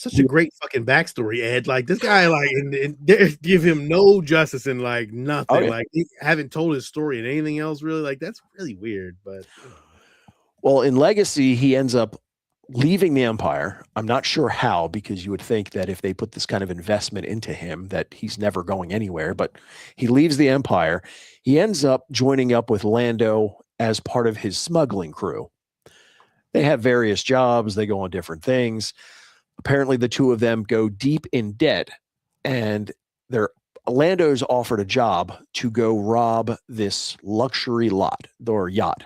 such a great fucking backstory, Ed. Like this guy, like, and they give him no justice and like nothing. Oh, yeah. Like he haven't told his story and anything else really. Like that's really weird. But Well, in Legacy, he ends up leaving the Empire. I'm not sure how, because you would think that if they put this kind of investment into him, that he's never going anywhere. But he leaves the Empire. He ends up joining up with Lando as part of his smuggling crew. They have various jobs. They go on different things. Apparently, the two of them go deep in debt, and Lando's offered a job to go rob this luxury yacht.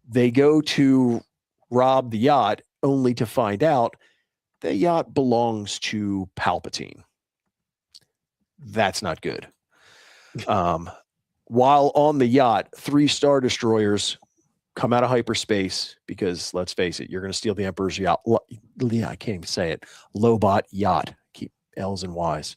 They go to rob the yacht only to find out the yacht belongs to Palpatine. That's not good. While on the yacht, 3 Star Destroyers come out of hyperspace because, let's face it, you're going to steal the Emperor's yacht. Yeah, I can't even say it. Lobot yacht. Keep L's and Y's.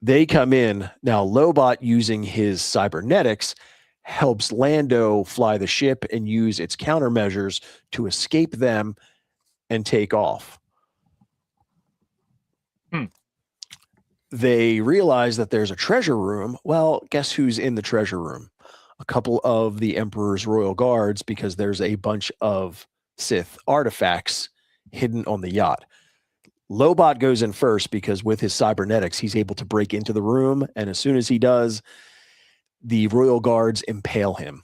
They come in. Now, Lobot, using his cybernetics, helps Lando fly the ship and use its countermeasures to escape them and take off. They realize that there's a treasure room. Well, guess who's in the treasure room? A couple of the Emperor's royal guards, because there's a bunch of Sith artifacts hidden on the yacht. Lobot goes in first because with his cybernetics, he's able to break into the room. And as soon as he does, the royal guards impale him.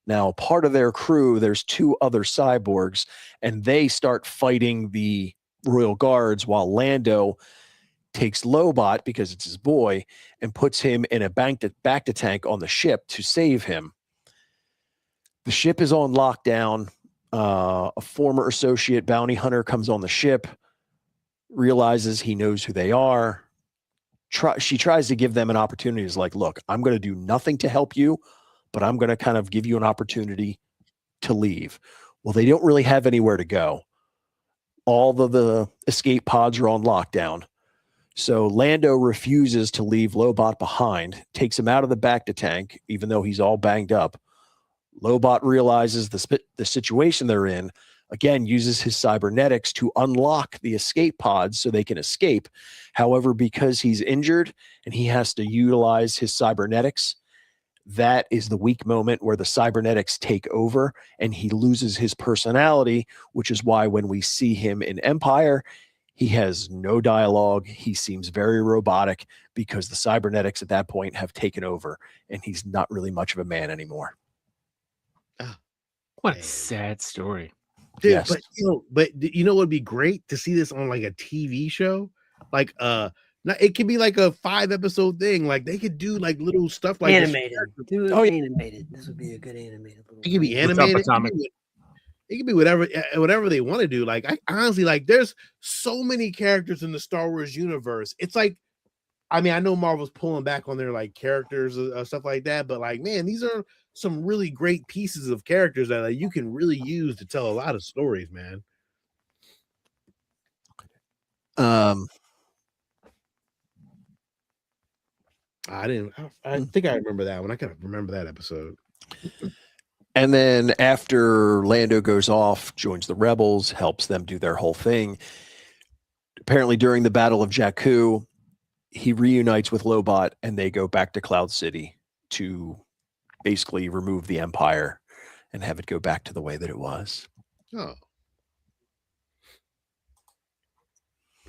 Now, part of their crew, there's 2 other cyborgs, and they start fighting the royal guards while Lando takes Lobot, because it's his boy, and puts him in a back-to tank on the ship to save him. The ship is on lockdown. A former associate bounty hunter comes on the ship, realizes he knows who they are. She tries to give them an opportunity. It's like, look, I'm going to do nothing to help you, but I'm going to kind of give you an opportunity to leave. Well, they don't really have anywhere to go. All of the escape pods are on lockdown. So Lando refuses to leave Lobot behind, takes him out of the back-to-tank, even though he's all banged up. Lobot realizes the situation they're in, again, uses his cybernetics to unlock the escape pods so they can escape. However, because he's injured and he has to utilize his cybernetics, that is the weak moment where the cybernetics take over and he loses his personality, which is why when we see him in Empire, he has no dialogue. He seems very robotic because the cybernetics at that point have taken over and he's not really much of a man anymore. What a sad story. Dude, Yes. but you know what would be great to see this on like a TV show? Like it could be like a 5-episode thing. Like they could do like little stuff like animated. Do it Oh, yeah. animated. This would be a good animated. It could be What's up, animated. Atomic? It could be whatever they want to do. Like I honestly, like there's so many characters in the Star Wars universe. It's like, I mean, I know Marvel's pulling back on their like characters stuff like that, but like, man, these are some really great pieces of characters that like, you can really use to tell a lot of stories, man. I think I remember that one. I kind of remember that episode. And then after Lando goes off, joins the rebels, helps them do their whole thing. Apparently during the Battle of Jakku, he reunites with Lobot and they go back to Cloud City to basically remove the Empire and have it go back to the way that it was. Oh.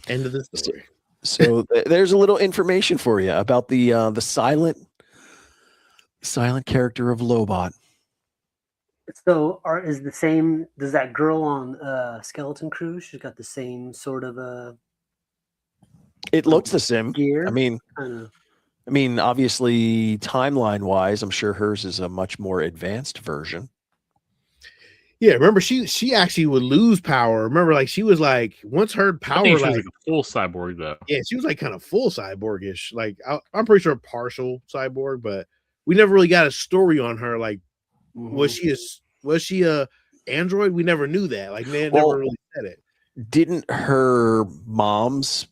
End of the story. So there's a little information for you about the silent character of Lobot. So, does that girl on Skeleton Crew? She's got the same sort of It looks the same. gear. I mean, obviously, timeline-wise, I'm sure hers is a much more advanced version. Yeah, remember she actually would lose power. Remember, like she was like once her power, I think she was like like a full cyborg though. yeah, she was like kind of full cyborgish. Like I'm pretty sure partial cyborg, but we never really got a story on her. Like, was she a android? We never knew that. Like, man, never really said it. Didn't her mom's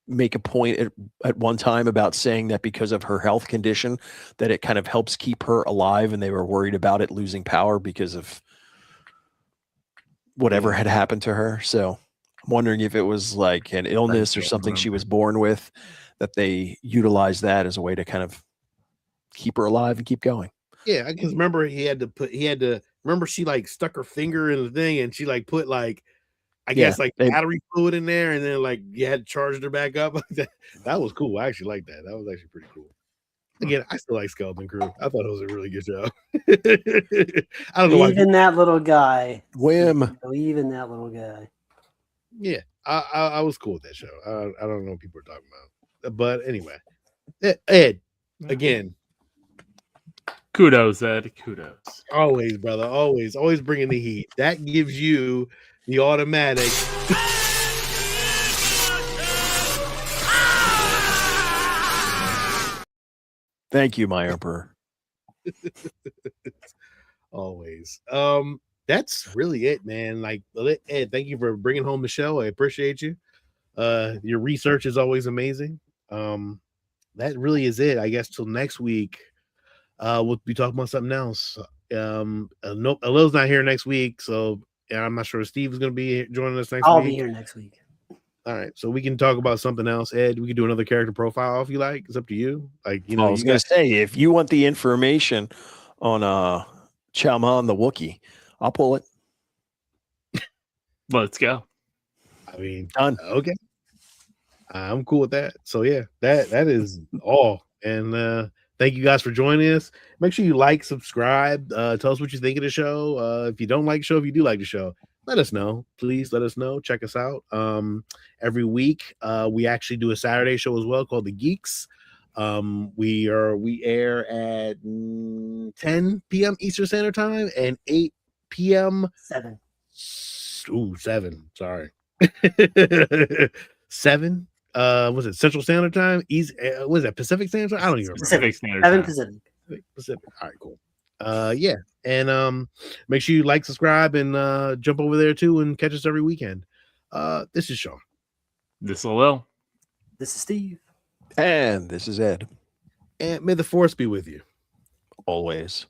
make a point at one time about saying that because of her health condition, that it kind of helps keep her alive, and they were worried about it losing power because of whatever had happened to her. So I'm wondering if it was like an illness or something she was born with, that they utilized that as a way to kind of keep her alive and keep going. Yeah, I can remember remember she like stuck her finger in the thing and she like put like I guess like battery fluid in there and then like you had to charge her back up. That was cool. I actually like that. That was actually pretty cool. Again, I still like Skeleton Crew. I thought it was a really good show. I don't know why. Even that little guy. Whim. Even that little guy. Yeah, I was cool with that show. I don't know what people are talking about. But anyway, Ed, again. Kudos, Ed. Kudos. Always, brother. Always bringing the heat. That gives you the automatic. Thank you, my emperor. Always. That's really it, man. Like, Ed, thank you for bringing home the show. I appreciate you. Your research is always amazing. That really is it. I guess till next week. We'll be talking about something else. Nope, Alil's not here next week, so I'm not sure if Steve is going to be joining us next week. I'll be here next week. All right, so we can talk about something else. Ed, we can do another character profile if you like. It's up to you. Like, you know, I was going to say, if you want the information on Chalman the Wookiee, I'll pull it. Let's go. I mean, done. Okay, I'm cool with that. So yeah, that is all. And thank you guys for joining us. Make sure you like, subscribe, tell us what you think of the show. If you don't like the show, if you do like the show, let us know. Please let us know. Check us out. Every week, we actually do a Saturday show as well called The Geeks. We air at 10 p.m. Eastern Standard Time and 8 p.m. 7. Ooh, 7. Sorry. 7. Was it Central Standard Time? Was it Pacific Standard Time? I don't even remember. Pacific Standard Time. Pacific. All right, cool. Yeah, and make sure you like, subscribe, and jump over there too, and catch us every weekend. This is Sean. This is Lil. This is Steve. And this is Ed. And may the force be with you always.